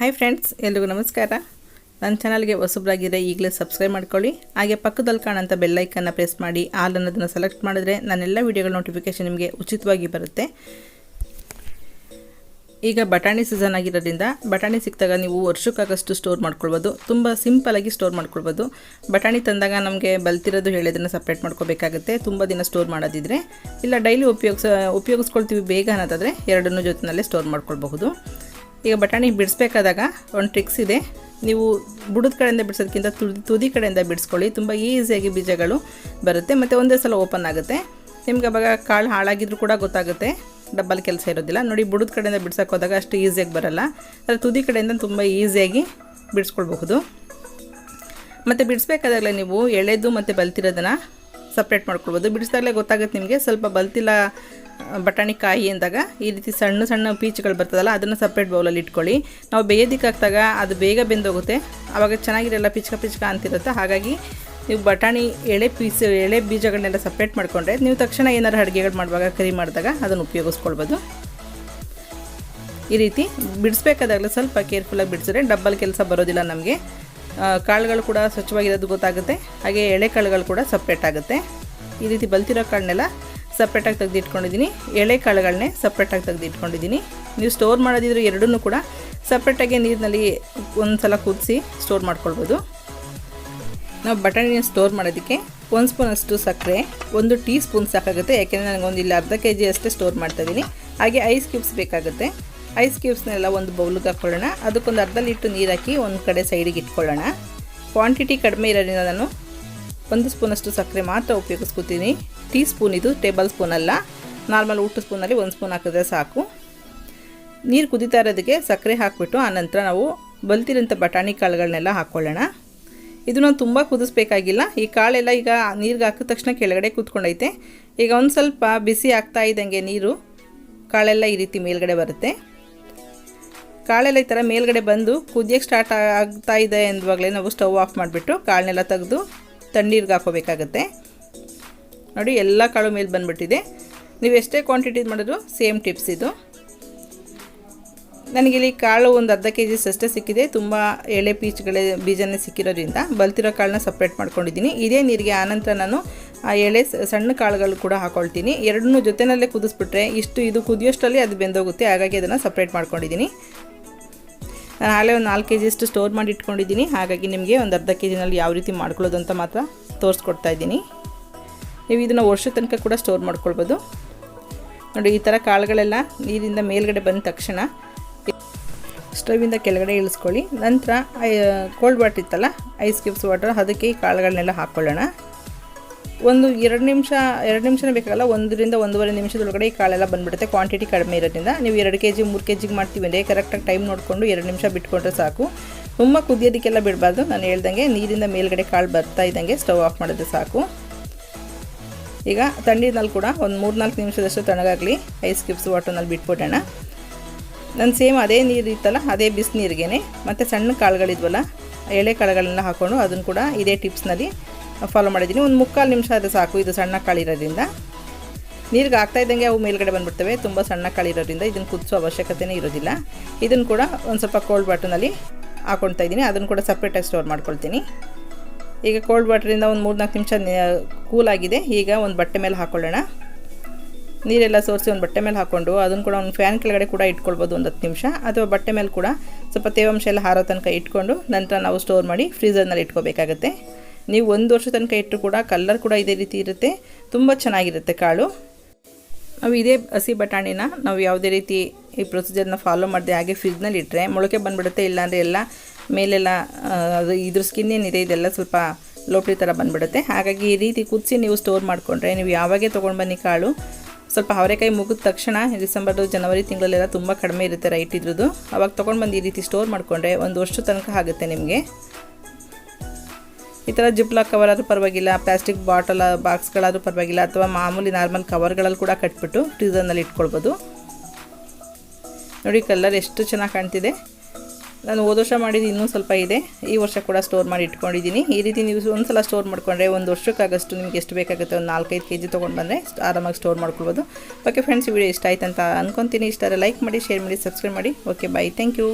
Hi friends, ಎಲ್ರಿಗೂ ನಮಸ್ಕಾರ. ನನ್ನ ಚಾನಲ್ಗೆ ಹೊಸಬ್ರಾಗಿದ್ದರೆ ಈಗಲೇ ಸಬ್ಸ್ಕ್ರೈಬ್ ಮಾಡ್ಕೊಳ್ಳಿ. ಹಾಗೆ ಪಕ್ಕದಲ್ಲಿ ಕಾಣೋಂಥ ಬೆಲ್ ಐಕನ್ನ ಪ್ರೆಸ್ ಮಾಡಿ ಆಲ್ ಅನ್ನೋದನ್ನು ಸೆಲೆಕ್ಟ್ ಮಾಡಿದ್ರೆ ನನ್ನೆಲ್ಲ ವೀಡಿಯೋಗಳ ನೋಟಿಫಿಕೇಷನ್ ನಿಮಗೆ ಉಚಿತವಾಗಿ ಬರುತ್ತೆ. ಈಗ ಬಟಾಣಿ ಸೀಸನ್ ಆಗಿರೋದ್ರಿಂದ ಬಟಾಣಿ ಸಿಕ್ಕಿದಾಗ ನೀವು ವರ್ಷಕ್ಕಾಗಷ್ಟು ಸ್ಟೋರ್ ಮಾಡ್ಕೊಳ್ಬೋದು. ತುಂಬ ಸಿಂಪಲಾಗಿ ಸ್ಟೋರ್ ಮಾಡ್ಕೊಳ್ಬೋದು. ಬಟಾಣಿ ತಂದಾಗ ನಮಗೆ ಬಲ್ತಿರೋದು ಹೇಳಿದ್ದನ್ನು ಸಪ್ರೇಟ್ ಮಾಡ್ಕೋಬೇಕಾಗುತ್ತೆ ತುಂಬ ದಿನ ಸ್ಟೋರ್ ಮಾಡೋದಿದ್ರೆ. ಇಲ್ಲ ಡೈಲಿ ಉಪಯೋಗಿಸ್ಕೊಳ್ತೀವಿ ಬೇಗ ಅನ್ನೋದಾದರೆ ಎರಡನ್ನೂ ಜೊತೆಯಲ್ಲೇ ಸ್ಟೋರ್ ಮಾಡ್ಕೊಳ್ಬಹುದು. ಈಗ ಬಟಾಣಿ ಬಿಡಿಸ್ಬೇಕಾದಾಗ ಒಂದು ಟ್ರಿಕ್ಸ್ ಇದೆ. ನೀವು ಬುಡದ ಕಡೆಯಿಂದ ಬಿಡಿಸೋದಕ್ಕಿಂತ ತುದಿ ಕಡೆಯಿಂದ ಬಿಡಿಸ್ಕೊಳ್ಳಿ. ತುಂಬ ಈಸಿಯಾಗಿ ಬೀಜಗಳು ಬರುತ್ತೆ ಮತ್ತು ಒಂದೇ ಸಲ ಓಪನ್ ಆಗುತ್ತೆ. ನಿಮ್ಗೆ ಅವಾಗ ಕಾಳು ಹಾಳಾಗಿದ್ರೂ ಕೂಡ ಗೊತ್ತಾಗುತ್ತೆ, ಡಬ್ಬಲ್ ಕೆಲಸ ಇರೋದಿಲ್ಲ. ನೋಡಿ, ಬುಡದ ಕಡೆಯಿಂದ ಬಿಡ್ಸೋಕೆ ಹೋದಾಗ ಅಷ್ಟು ಈಸಿಯಾಗಿ ಬರೋಲ್ಲ. ಆದರೆ ತುದಿ ಕಡೆಯಿಂದ ತುಂಬ ಈಸಿಯಾಗಿ ಬಿಡಿಸ್ಕೊಳ್ಬಹುದು. ಮತ್ತು ಬಿಡಿಸ್ಬೇಕಾದಾಗಲೇ ನೀವು ಎಳೆದು ಮತ್ತು ಬಲ್ತಿರೋದನ್ನು ಸಪ್ರೇಟ್ ಮಾಡ್ಕೊಳ್ಬೋದು. ಬಿಡಿಸಿದಾಗಲೇ ಗೊತ್ತಾಗುತ್ತೆ ನಿಮಗೆ ಸ್ವಲ್ಪ ಬಲ್ತಿಲ್ಲ ಬಟಾಣಿ ಕಾಯಿ ಅಂದಾಗ ಈ ರೀತಿ ಸಣ್ಣ ಸಣ್ಣ ಪೀಚ್ಗಳು ಬರ್ತದಲ್ಲ, ಅದನ್ನು ಸಪ್ರೇಟ್ ಬೌಲಲ್ಲಿ ಇಟ್ಕೊಳ್ಳಿ. ನಾವು ಬೇಯೋದಕ್ಕೆ ಹಾಕಿದಾಗ ಅದು ಬೇಗ ಬೆಂದೋಗುತ್ತೆ, ಆವಾಗ ಚೆನ್ನಾಗಿರಲ್ಲ, ಪಿಚ್ಕ ಅಂತಿರುತ್ತೆ. ಹಾಗಾಗಿ ನೀವು ಬಟಾಣಿ ಎಳೆ ಬೀಜಗಳನ್ನೆಲ್ಲ ಸಪ್ರೇಟ್ ಮಾಡಿಕೊಂಡ್ರೆ ನೀವು ತಕ್ಷಣ ಏನಾರು ಅಡುಗೆಗಳು ಮಾಡುವಾಗ ಕರಿ ಮಾಡಿದಾಗ ಅದನ್ನು ಉಪಯೋಗಿಸ್ಕೊಳ್ಬೋದು. ಈ ರೀತಿ ಬಿಡಿಸ್ಬೇಕಾದಾಗಲೇ ಸ್ವಲ್ಪ ಕೇರ್ಫುಲ್ಲಾಗಿ ಬಿಡಿಸಿದ್ರೆ ಡಬ್ಬಲ್ ಕೆಲಸ ಬರೋದಿಲ್ಲ ನಮಗೆ. ಕಾಳುಗಳು ಕೂಡ ಸ್ವಚ್ಛವಾಗಿರೋದು ಗೊತ್ತಾಗುತ್ತೆ, ಹಾಗೆ ಎಳೆ ಕಾಳುಗಳು ಕೂಡ ಸಪ್ರೇಟ್ ಆಗುತ್ತೆ. ಈ ರೀತಿ ಬಲ್ತಿರೋ ಕಾಳನ್ನೆಲ್ಲ ಸಪ್ರೇಟಾಗಿ ತೆಗೆದಿಟ್ಕೊಂಡಿದ್ದೀನಿ, ಎಳೆ ಕಾಳುಗಳನ್ನೇ ಸಪ್ರೇಟಾಗಿ ತೆಗೆದಿಟ್ಕೊಂಡಿದ್ದೀನಿ. ನೀವು ಸ್ಟೋರ್ ಮಾಡೋದಿದ್ರೆ ಎರಡನ್ನೂ ಕೂಡ ಸಪ್ರೇಟಾಗಿ ನೀರಿನಲ್ಲಿ ಒಂದು ಸಲ ಕುದಿಸಿ ಸ್ಟೋರ್ ಮಾಡ್ಕೊಳ್ಬೋದು. ನಾವು ಬಟಾಣಿನ ಸ್ಟೋರ್ ಮಾಡೋದಕ್ಕೆ 1 ಸ್ಪೂನಷ್ಟು ಸಕ್ಕರೆ, 1 ಟೀ ಸ್ಪೂನ್ ಸಾಕಾಗುತ್ತೆ. ಯಾಕೆಂದರೆ ನನಗೊಂದು ಇಲ್ಲಿ ಅರ್ಧ kg ಅಷ್ಟೇ ಸ್ಟೋರ್ ಮಾಡ್ತಾಯಿದ್ದೀನಿ. ಹಾಗೆ ಐಸ್ ಕ್ಯೂಬ್ಸ್ ಬೇಕಾಗುತ್ತೆ. ಐಸ್ ಕ್ಯೂಬ್ಸ್ನೆಲ್ಲ ಒಂದು ಬೌಲ್ಗೆ ಹಾಕ್ಕೊಳ್ಳೋಣ. ಅದಕ್ಕೊಂದು ಅರ್ಧ ಲೀಟ್ರ್ ನೀರು ಹಾಕಿ ಒಂದು ಕಡೆ ಸೈಡಿಗೆ ಇಟ್ಕೊಳ್ಳೋಣ. ಕ್ವಾಂಟಿಟಿ ಕಡಿಮೆ ಇರೋದ್ರಿಂದ ನಾನು 1 ಸ್ಪೂನಷ್ಟು ಸಕ್ಕರೆ ಮಾತ್ರ ಉಪಯೋಗಿಸ್ಕೊತೀನಿ. ಟೀ ಸ್ಪೂನ್ ಇದು, ಟೇಬಲ್ ಸ್ಪೂನ್ ಅಲ್ಲ. ನಾರ್ಮಲ್ ಊಟ ಸ್ಪೂನಲ್ಲಿ 1 ಸ್ಪೂನ್ ಹಾಕಿದ್ರೆ ಸಾಕು. ನೀರು ಕುದೀತಾ ಇರೋದಕ್ಕೆ ಸಕ್ಕರೆ ಹಾಕಿಬಿಟ್ಟು ಆನಂತರ ನಾವು ಬಲ್ತಿರೋಂಥ ಬಟಾಣಿ ಕಾಳುಗಳನ್ನೆಲ್ಲ ಹಾಕ್ಕೊಳ್ಳೋಣ. ಇದನ್ನು ತುಂಬ ಕುದಿಸ್ಬೇಕಾಗಿಲ್ಲ. ಈ ಕಾಳೆಲ್ಲ ಈಗ ನೀರಿಗೆ ಹಾಕಿದ ತಕ್ಷಣ ಕೆಳಗಡೆ ಕೂತ್ಕೊಂಡೈತೆ. ಈಗ ಒಂದು ಸ್ವಲ್ಪ ಬಿಸಿ ಆಗ್ತಾ ಇದ್ದಂಗೆ ನೀರು ಕಾಳೆಲ್ಲ ಈ ರೀತಿ ಮೇಲ್ಗಡೆ ಬರುತ್ತೆ. ಕಾಳೆಲ್ಲ ಈ ಥರ ಮೇಲ್ಗಡೆ ಬಂದು ಕುದಿಯೋಕ್ಕೆ ಸ್ಟಾರ್ಟ್ ಆಗ್ತಾ ಇದೆ ಅಂದವಾಗಲೇ ನಾವು ಸ್ಟವ್ ಆಫ್ ಮಾಡಿಬಿಟ್ಟು ಕಾಳನ್ನೆಲ್ಲ ತೆಗೆದು ತಣ್ಣೀರಿಗೆ ಹಾಕೋಬೇಕಾಗತ್ತೆ. ನೋಡಿ, ಎಲ್ಲ ಕಾಳು ಮೇಲೆ ಬಂದುಬಿಟ್ಟಿದೆ. ನೀವು ಎಷ್ಟೇ ಕ್ವಾಂಟಿಟಿ ಮಾಡಿದ್ರು ಸೇಮ್ ಟಿಪ್ಸ್ ಇದು. ನನಗಿಲ್ಲಿ ಕಾಳು ಒಂದು ಅರ್ಧ kg ಅಷ್ಟೇ ಸಿಕ್ಕಿದೆ. ತುಂಬ ಎಳೆ ಬೀಜನೇ ಸಿಕ್ಕಿರೋದ್ರಿಂದ ಬಲ್ತಿರೋ ಕಾಳನ್ನ ಸಪ್ರೇಟ್ ಮಾಡ್ಕೊಂಡಿದ್ದೀನಿ. ಇದೇ ನೀರಿಗೆ ಆನಂತರ ನಾನು ಆ ಎಳೆ ಸಣ್ಣ ಕಾಳುಗಳು ಕೂಡ ಹಾಕ್ಕೊಳ್ತೀನಿ. ಎರಡನ್ನೂ ಜೊತೆಯಲ್ಲೇ ಕುದಿಸ್ಬಿಟ್ರೆ ಇದು ಕುದಿಯೋಷ್ಟರಲ್ಲಿ ಅದು ಬೆಂದೋಗುತ್ತೆ. ಹಾಗಾಗಿ ಅದನ್ನು ಸಪ್ರೇಟ್ ಮಾಡ್ಕೊಂಡಿದ್ದೀನಿ. ನಾನು ಆಗಲೇ ಒಂದು 4 kg ಅಷ್ಟು ಸ್ಟೋರ್ ಮಾಡಿ ಇಟ್ಕೊಂಡಿದ್ದೀನಿ. ಹಾಗಾಗಿ ನಿಮಗೆ ಒಂದು ಅರ್ಧ kgನಲ್ಲಿ ಯಾವ ರೀತಿ ಮಾಡ್ಕೊಳ್ಳೋದು ಅಂತ ಮಾತ್ರ ತೋರಿಸ್ಕೊಡ್ತಾ ಇದ್ದೀನಿ. ನೀವು ಇದನ್ನು ವರ್ಷದ ತನಕ ಕೂಡ ಸ್ಟೋರ್ ಮಾಡ್ಕೊಳ್ಬೋದು. ನೋಡಿ, ಈ ಥರ ಕಾಳುಗಳೆಲ್ಲ ನೀರಿಂದ ಮೇಲ್ಗಡೆ ಬಂದ ತಕ್ಷಣ ಸ್ಟವಿಂದ ಕೆಳಗಡೆ ಇಳಿಸ್ಕೊಳ್ಳಿ. ನಂತರ ಕೋಲ್ಡ್ ವಾಟರ್ ಇತ್ತಲ್ಲ, ಐಸ್ ಕ್ಯೂಬ್ಸ್ ವಾಟರ್, ಅದಕ್ಕೆ ಈ ಕಾಳುಗಳನ್ನೆಲ್ಲ ಹಾಕ್ಕೊಳ್ಳೋಣ. 2 ನಿಮಿಷನೇ ಬೇಕಾಗಲ್ಲ, 1 ರಿಂದ 1.5 ನಿಮಿಷದೊಳಗಡೆ ಈ ಕಾಳೆಲ್ಲ ಬಂದುಬಿಡುತ್ತೆ. ಕ್ವಾಂಟಿಟಿ ಕಡಿಮೆ ಇರೋದ್ರಿಂದ ನೀವು 2 kg 3 kg ಮಾಡ್ತೀವಿ ಅಂದರೆ ಕರೆಕ್ಟಾಗಿ ಟೈಮ್ ನೋಡಿಕೊಂಡು 2 ನಿಮಿಷ ಬಿಟ್ಕೊಂಡ್ರೆ ಸಾಕು. ತುಂಬ ಕುದಿಯೋದಕ್ಕೆಲ್ಲ ಬಿಡಬಾರ್ದು. ನಾನು ಹೇಳ್ದಂಗೆ ನೀರಿಂದ ಮೇಲ್ಗಡೆ ಕಾಳು ಬರ್ತಾ ಇದ್ದಂಗೆ ಸ್ಟವ್ ಆಫ್ ಮಾಡಿದ್ರೆ ಸಾಕು. ಈಗ ತಣ್ಣೀರಿನಲ್ಲಿ ಕೂಡ ಒಂದು 3-4 ನಿಮಿಷದಷ್ಟು ತಣ್ಣಗಾಗಲಿ ಐಸ್ ಕ್ಯೂಬ್ಸ್ ವಾಟರ್ನಲ್ಲಿ ಬಿಟ್ಬಿಡೋಣ. ನಾನು ಸೇಮ್ ಅದೇ ನೀರು ಇತ್ತಲ್ಲ, ಅದೇ ಬಿಸಿನೀರಿಗೇ ಮತ್ತು ಸಣ್ಣ ಕಾಳುಗಳಿದ್ವಲ್ಲ, ಎಳೆ ಕಾಳುಗಳನ್ನೆಲ್ಲ ಹಾಕ್ಕೊಂಡು ಅದನ್ನು ಕೂಡ ಇದೇ ಟಿಪ್ಸ್ನಲ್ಲಿ ಫಾಲೋ ಮಾಡಿದ್ದೀನಿ. ಒಂದು 3/4 ನಿಮಿಷ ಆದರೆ ಸಾಕು. ಇದು ಸಣ್ಣ ಕಾಳಿರೋದ್ರಿಂದ ನೀರಿಗೆ ಹಾಕ್ತಾ ಇದ್ದಂಗೆ ಅವು ಮೇಲ್ಗಡೆ ಬಂದುಬಿಡ್ತವೆ. ತುಂಬ ಸಣ್ಣ ಕಾಳಿರೋದ್ರಿಂದ ಇದನ್ನು ಕುದಿಸೋ ಅವಶ್ಯಕತೆಯೇ ಇರೋದಿಲ್ಲ. ಇದನ್ನು ಕೂಡ ಒಂದು ಸ್ವಲ್ಪ ಕೋಲ್ಡ್ ವಾಟರ್ನಲ್ಲಿ ಹಾಕ್ಕೊಳ್ತಾ ಇದ್ದೀನಿ. ಅದನ್ನು ಕೂಡ ಸಪ್ರೇಟಾಗಿ ಸ್ಟೋರ್ ಮಾಡ್ಕೊಳ್ತೀನಿ. ಈಗ ಕೋಲ್ಡ್ ವಾಟರಿಂದ ಒಂದು 3-4 ನಿಮಿಷ ಕೂಲಾಗಿದೆ. ಈಗ ಒಂದು ಬಟ್ಟೆ ಮೇಲೆ ಹಾಕ್ಕೊಳ್ಳೋಣ. ನೀರೆಲ್ಲ ಸೋರಿಸಿ ಒಂದು ಬಟ್ಟೆ ಮೇಲೆ ಹಾಕ್ಕೊಂಡು ಅದನ್ನು ಕೂಡ ಒಂದು ಫ್ಯಾನ್ ಕೆಳಗಡೆ ಕೂಡ ಇಟ್ಕೊಳ್ಬೋದು ಒಂದು 10 ನಿಮಿಷ, ಅಥವಾ ಬಟ್ಟೆ ಮೇಲೆ ಕೂಡ ಸ್ವಲ್ಪ ತೇವಾಂಶ ಎಲ್ಲ ಹಾರೋ ತನಕ ಇಟ್ಕೊಂಡು ನಂತರ ನಾವು ಸ್ಟೋರ್ ಮಾಡಿ ಫ್ರೀಝರ್ನಲ್ಲಿ ಇಟ್ಕೋಬೇಕಾಗುತ್ತೆ. ನೀವು 1 ವರ್ಷ ತನಕ ಇಟ್ಟರು ಕೂಡ ಕಲರ್ ಕೂಡ ಇದೇ ರೀತಿ ಇರುತ್ತೆ. ತುಂಬ ಚೆನ್ನಾಗಿರುತ್ತೆ ಕಾಳು. ನಾವು ಇದೇ ಹಸಿ ಬಟಾಣಿನ ನಾವು ಯಾವುದೇ ರೀತಿ ಈ ಪ್ರೊಸೀಜರ್ನ ಫಾಲೋ ಮಾಡಿದೆ ಹಾಗೆ ಫ್ರಿಜ್ನಲ್ಲಿ ಇಟ್ಟರೆ ಮೊಳಕೆ ಬಂದುಬಿಡುತ್ತೆ. ಇಲ್ಲಾಂದರೆ ಎಲ್ಲ ಮೇಲೆಲ್ಲ ಅದು ಇದ್ರ ಸ್ಕಿನ್ ಏನಿದೆ ಇದೆಲ್ಲ ಸ್ವಲ್ಪ ಲೋಪಡಿ ಥರ ಬಂದುಬಿಡುತ್ತೆ. ಹಾಗಾಗಿ ಈ ರೀತಿ ಕುದಿಸಿ ನೀವು ಸ್ಟೋರ್ ಮಾಡಿಕೊಂಡ್ರೆ ನೀವು ಯಾವಾಗೇ ತೊಗೊಂಡು ಬನ್ನಿ ಕಾಳು, ಸ್ವಲ್ಪ ಅವರೆಕಾಯಿ ಮುಗಿದ ತಕ್ಷಣ ಡಿಸೆಂಬರ್ ಜನವರಿ ತಿಂಗಳಲ್ಲೆಲ್ಲ ತುಂಬ ಕಡಿಮೆ ಇರುತ್ತೆ ರೈಟ್ ಇದ್ರದ್ದು. ಅವಾಗ ತೊಗೊಂಡು ಬಂದು ಈ ರೀತಿ ಸ್ಟೋರ್ ಮಾಡಿಕೊಂಡ್ರೆ 1 ವರ್ಷ ತನಕ ಆಗುತ್ತೆ ನಿಮಗೆ. ಈ ಥರ ಜಿಪ್ಲಾಕ್ ಕವರ್ ಆದರೂ ಪರವಾಗಿಲ್ಲ, ಪ್ಲಾಸ್ಟಿಕ್ ಬಾಕ್ಸ್ಗಳಾದರೂ ಪರವಾಗಿಲ್ಲ, ಅಥವಾ ಮಾಮೂಲಿ ನಾರ್ಮಲ್ ಕವರ್ಗಳಲ್ಲಿ ಕೂಡ ಕಟ್ಬಿಟ್ಟು ಫ್ರೀಝರ್ನಲ್ಲಿ ಇಟ್ಕೊಳ್ಬೋದು. ನೋಡಿ, ಕಲರ್ ಎಷ್ಟು ಚೆನ್ನಾಗಿ ಕಾಣ್ತಿದೆ. ನಾನು ಹೋದ ವರ್ಷ ಮಾಡಿದ್ದು ಇನ್ನೂ ಸ್ವಲ್ಪ ಇದೆ, ಈ ವರ್ಷ ಕೂಡ ಸ್ಟೋರ್ ಮಾಡಿ ಇಟ್ಕೊಂಡಿದ್ದೀನಿ. ಈ ರೀತಿ ನೀವು ಒಂದು ಸಲ ಸ್ಟೋರ್ ಮಾಡಿಕೊಂಡ್ರೆ 1 ವರ್ಷಕ್ಕಾಗಷ್ಟು ನಿಮಗೆ ಎಷ್ಟು ಬೇಕಾಗುತ್ತೆ ಒಂದು 4-5 kg ತೊಗೊಂಡು ಬಂದರೆ ಆರಾಮಾಗಿ ಸ್ಟೋರ್ ಮಾಡ್ಕೊಳ್ಬೋದು. ಓಕೆ ಫ್ರೆಂಡ್ಸ್, ಈ ವಿಡಿಯೋ ಇಷ್ಟ ಆಯ್ತು ಅಂತ ಅಂದ್ಕೊತೀನಿ. ಇಷ್ಟ ಆದರೆ ಲೈಕ್ ಮಾಡಿ, ಶೇರ್ ಮಾಡಿ, ಸಬ್ಸ್ಕ್ರೈಬ್ ಮಾಡಿ. Okay, bye, thank you.